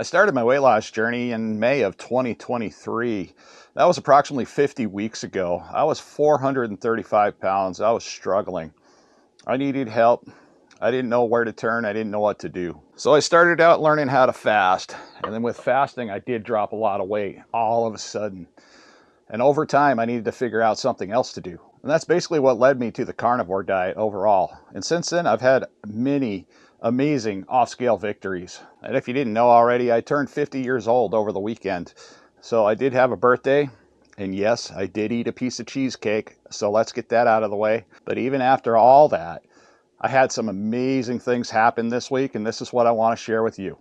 I started my weight loss journey in May of 2023. That was approximately 50 weeks ago. I was 435 pounds. I was struggling. I needed help. I didn't know where to turn. I didn't know what to do. So I started out learning how to fast. And then with fasting, I did drop a lot of weight all of a sudden. And over time, I needed to figure out something else to do. And that's basically what led me to the carnivore diet overall. And since then, I've had many amazing off-scale victories. And if you didn't know already, I turned 50 years old over the weekend. So I did have a birthday, and yes, I did eat a piece of cheesecake, so let's get that out of the way. But even after all that, I had some amazing things happen this week, and this is what I want to share with you.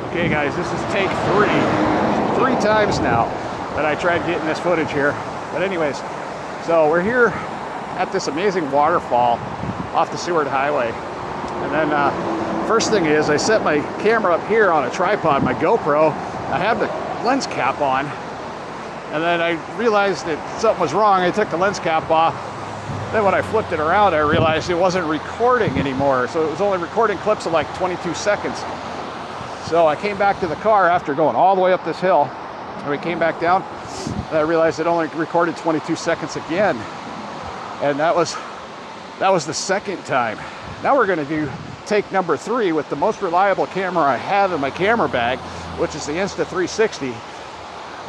Okay guys, this is take three times now that I tried getting this footage here. But anyways, so we're here at this amazing waterfall off the Seward Highway. And then first thing is I set my camera up here on a tripod, my GoPro. I have the lens cap on. And then I realized that something was wrong. I took the lens cap off. Then when I flipped it around, I realized it wasn't recording anymore. So it was only recording clips of like 22 seconds. So I came back to the car after going all the way up this hill. And we came back down, and I realized it only recorded 22 seconds again. And that was the second time. Now we're gonna do take number 3 with the most reliable camera I have in my camera bag, which is the Insta360.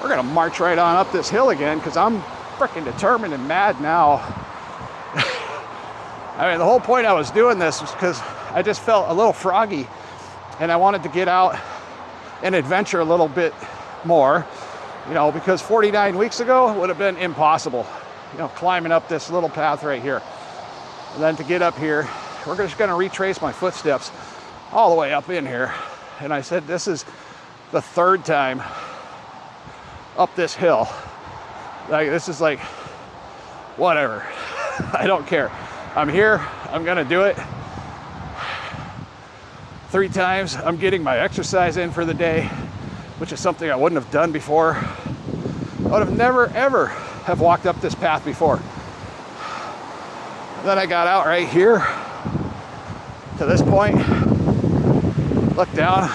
We're gonna march right on up this hill again because I'm freaking determined and mad now. I mean, the whole point I was doing this was because I just felt a little froggy and I wanted to get out and adventure a little bit more, you know, because 49 weeks ago would have been impossible, you know, climbing up this little path right here. And then to get up here, we're just going to retrace my footsteps all the way up in here. And I said, this is the third time up this hill. Like, this is like, whatever. I don't care. I'm here. I'm going to do it. 3 times. I'm getting my exercise in for the day, which is something I wouldn't have done before. I would have never, ever have walked up this path before. And then I got out right here to this point, looked down.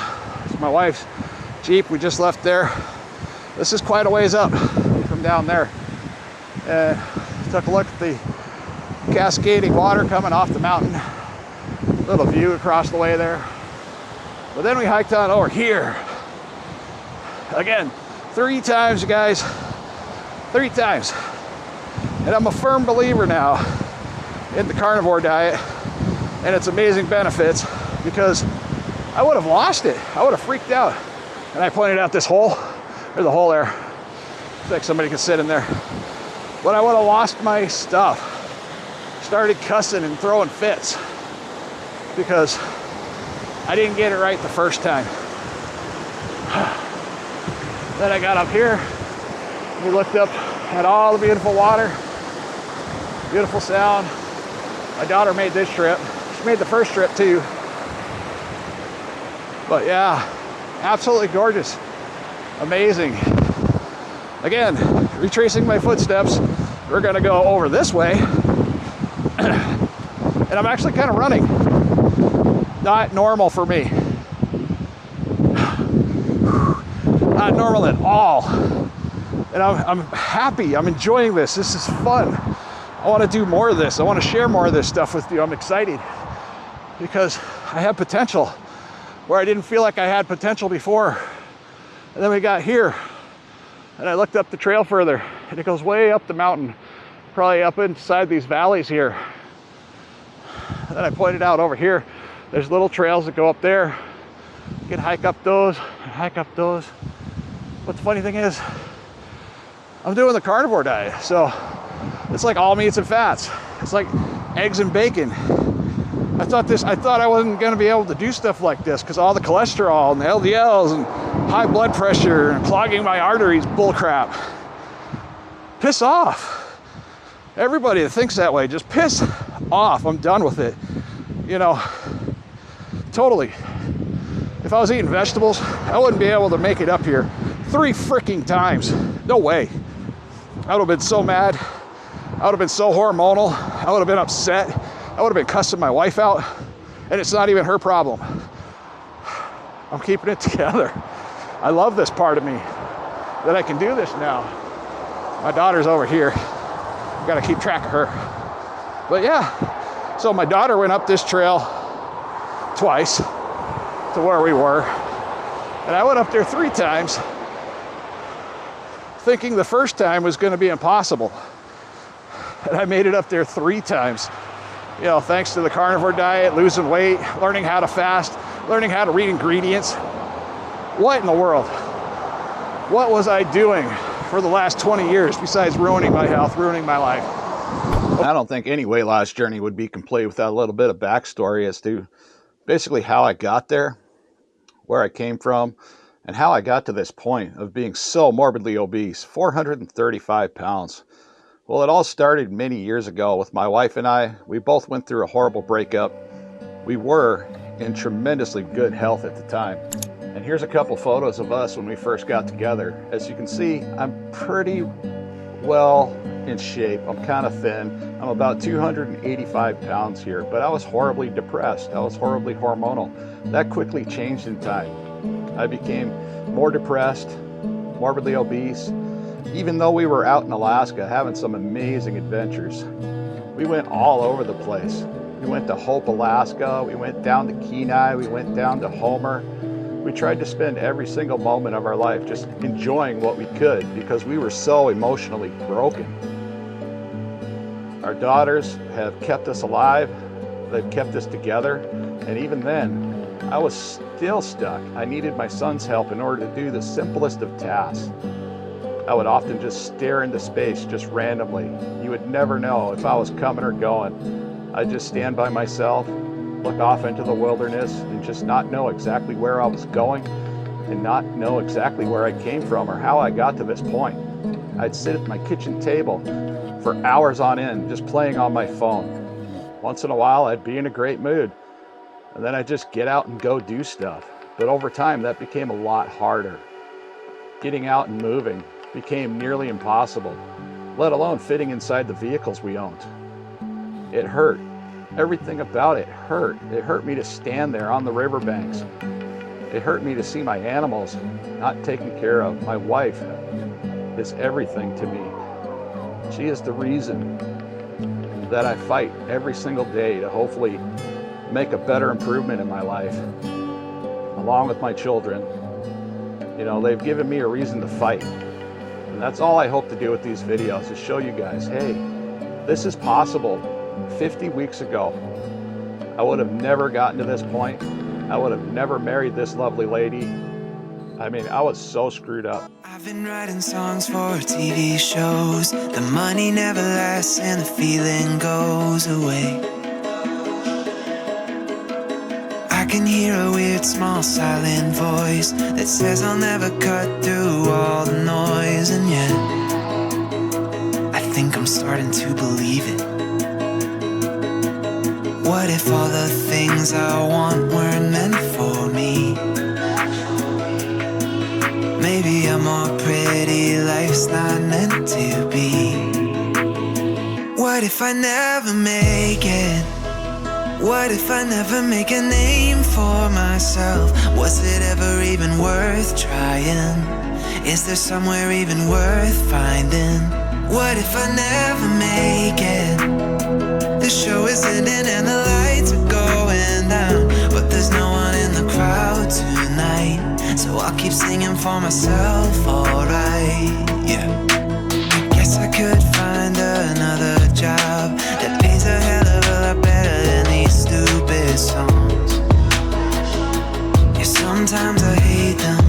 It's my wife's Jeep. We just left there. This is quite a ways up from down there. And took a look at the cascading water coming off the mountain. Little view across the way there. But then we hiked on over here. Again, 3 times, you guys. 3 times. And I'm a firm believer now in the carnivore diet and its amazing benefits, because I would have lost it. I would have freaked out. And I pointed out this hole. There's a hole there. Looks like somebody could sit in there. But I would have lost my stuff. Started cussing and throwing fits because I didn't get it right the first time. Then I got up here, we looked up at all the beautiful water, beautiful sound. My daughter made this trip. She made the first trip too. But yeah, absolutely gorgeous, amazing. Again, retracing my footsteps, we're gonna go over this way. And I'm actually kind of running. Not normal for me. Not normal at all. And I'm happy. I'm enjoying this. This is fun. I want to do more of this. I want to share more of this stuff with you. I'm excited because I have potential where I didn't feel like I had potential before. And then we got here and I looked up the trail further and it goes way up the mountain, probably up inside these valleys here. And then I pointed out over here, there's little trails that go up there. You can hike up those, hike up those. But the funny thing is, I'm doing the carnivore diet. So it's like all meats and fats. It's like eggs and bacon. I thought I wasn't gonna be able to do stuff like this because all the cholesterol and the LDLs and high blood pressure and clogging my arteries, bullcrap. Piss off. Everybody that thinks that way, just piss off. I'm done with it. You know, totally. If I was eating vegetables, I wouldn't be able to make it up here 3 freaking times. No way. I would have been so mad. I I would have been so hormonal. I would have been upset. I would have been cussing my wife out, and it's not even her problem. I'm keeping it together. I love this part of me, that I can do this now. My daughter's over here. I've got to keep track of her. But yeah, so my daughter went up this trail twice to where we were, and I went up there 3 times, thinking the first time was going to be impossible. And I made it up there 3 times. You know, thanks to the carnivore diet, losing weight, learning how to fast, learning how to read ingredients. What in the world? What was I doing for the last 20 years besides ruining my health, ruining my life? I don't think any weight loss journey would be complete without a little bit of backstory as to basically how I got there, where I came from, and how I got to this point of being so morbidly obese, 435 pounds. Well, it all started many years ago with my wife and I. We both went through a horrible breakup. We were in tremendously good health at the time. And here's a couple photos of us when we first got together. As you can see, I'm pretty well in shape. I'm kind of thin. I'm about 285 pounds here, but I was horribly depressed. I was horribly hormonal. That quickly changed in time. I became more depressed, morbidly obese. Even though we were out in Alaska having some amazing adventures, we went all over the place. We went to Hope, Alaska. We went down to Kenai. We went down to Homer. We tried to spend every single moment of our life just enjoying what we could because we were so emotionally broken. Our daughters have kept us alive. They've kept us together. And even then, I was still stuck. I needed my son's help in order to do the simplest of tasks. I would often just stare into space just randomly. You would never know if I was coming or going. I'd just stand by myself, look off into the wilderness, and just not know exactly where I was going and not know exactly where I came from or how I got to this point. I'd sit at my kitchen table for hours on end just playing on my phone. Once in a while, I'd be in a great mood, and then I'd just get out and go do stuff. But over time, that became a lot harder. Getting out and moving became nearly impossible, let alone fitting inside the vehicles we owned. It hurt. Everything about it hurt. It hurt me to stand there on the riverbanks. It hurt me to see my animals not taken care of. My wife is everything to me. She is the reason that I fight every single day to hopefully make a better improvement in my life, along with my children. You know, they've given me a reason to fight. And that's all I hope to do with these videos, is show you guys, hey, this is possible. 50 weeks ago, I would have never gotten to this point. I would have never married this lovely lady. I mean, I was so screwed up. I've been writing songs for TV shows. The money never lasts and the feeling goes away. I can hear a weird small silent voice that says I'll never cut through all the noise. And yet, I think I'm starting to believe it. What if all the things I want weren't meant for me? Maybe a more pretty life's not meant to be. What if I never make it? What if I never make a name for myself? Was it ever even worth trying? Is there somewhere even worth finding? What if I never make it? The show is ending and the lights are going down, but there's no one in the crowd tonight, so I'll keep singing for myself, alright, yeah. I guess I could find another job that pays a hell of a lot better than these stupid songs. Yeah, sometimes I hate them.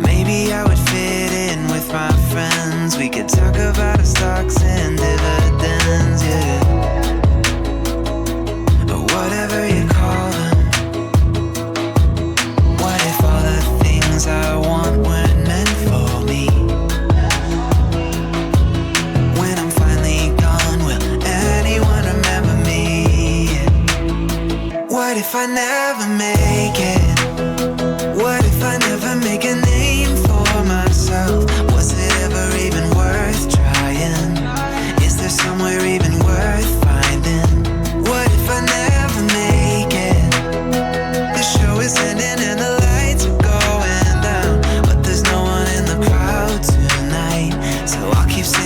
Maybe I would fit in with my friends. We could talk about our stocks and dividends, yeah. Or whatever you call them. What if all the things I want weren't meant for me? When I'm finally gone, will anyone remember me? What if I never make it? What if I never make a name for myself? Was it ever even worth trying?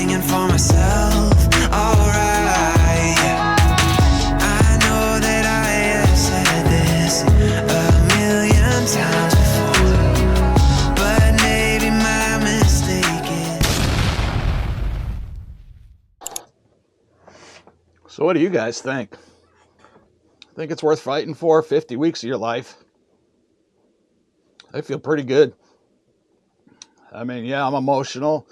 singing for myself. Alright, I know that I have said this a million times before, but maybe my mistake is. So what do you guys think? Think it's worth fighting for 50 weeks of your life? I feel pretty good. I mean, yeah, I'm emotional,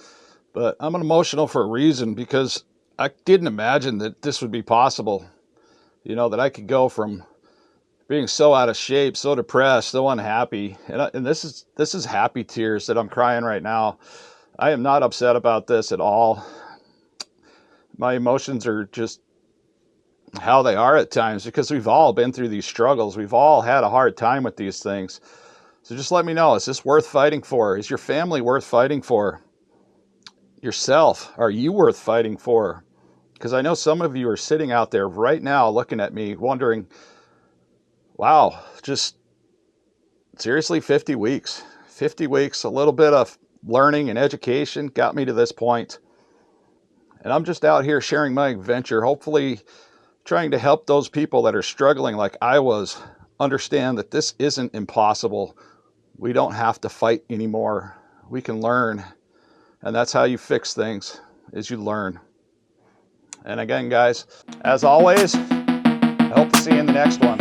but I'm emotional for a reason, because I didn't imagine that this would be possible. You know, that I could go from being so out of shape, so depressed, so unhappy. And this is happy tears that I'm crying right now. I am not upset about this at all. My emotions are just how they are at times, because we've all been through these struggles. We've all had a hard time with these things. So just let me know, is this worth fighting for? Is your family worth fighting for? Yourself, are you worth fighting for? Because I know some of you are sitting out there right now looking at me wondering, wow, just seriously, 50 weeks. 50 weeks, a little bit of learning and education got me to this point. And I'm just out here sharing my adventure, hopefully trying to help those people that are struggling like I was understand that this isn't impossible. We don't have to fight anymore. We can learn. And that's how you fix things, is you learn. And again, guys, as always, I hope to see you in the next one.